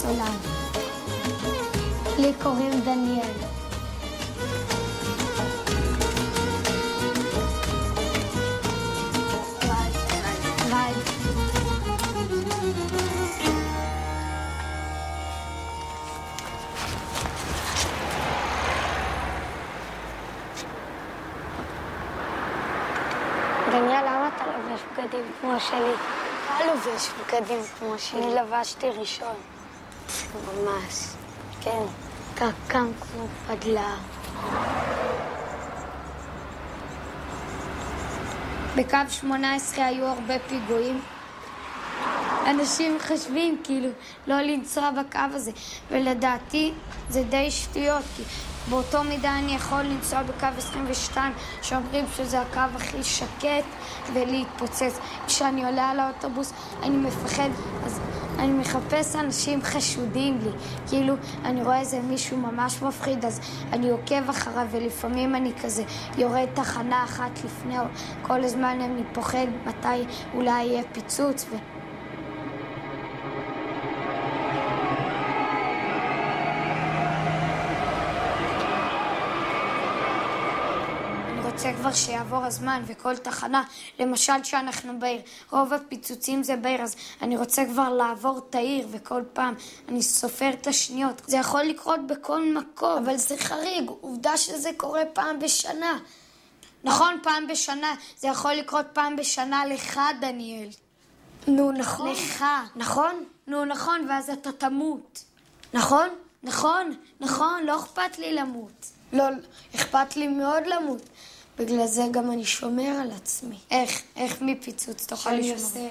סולן. לי קוראים דניאל. דניאל, למה אתה לובש בגדים כמו שלי? אתה לובש בגדים כמו שלי. אני לבשתי ראשון. ממש. כן. אתה קם כמו פדלה. בקו 18 היו הרבה פיגועים. אנשים חושבים כאילו לא לנסוע בקו הזה, ולדעתי זה די שטויות, כי באותו מידה אני יכול לנסוע בקו 22 שאומרים שזה הקו הכי שקט ולהתפוצץ. כשאני עולה על האוטובוס אני מפחד, אז אני מחפש אנשים חשודים לי, כאילו אני רואה איזה מישהו ממש מפחיד, אז אני עוקב אחריו, ולפעמים אני כזה יורד תחנה אחת לפני, כל הזמן אני פוחד מתי אולי יהיה פיצוץ. אני רוצה כבר שיעבור הזמן וכל תחנה, למשל שאנחנו בעיר, רוב הפיצוצים זה בעיר, אז אני רוצה כבר לעבור את העיר, וכל פעם אני סופר את השניות. זה יכול לקרות בכל מקום, אבל זה חריג, עובדה שזה קורה פעם בשנה. נכון, פעם בשנה, זה יכול לקרות פעם בשנה לך, דניאל. נו, נכון. לך. נכון? נו, נכון, ואז אתה תמות. נכון? נכון, נכון, לא אכפת לי למות. לא, אכפת לי מאוד למות. בגלל זה גם אני שומר על עצמי. איך מפיצוץ תוכל לשמור?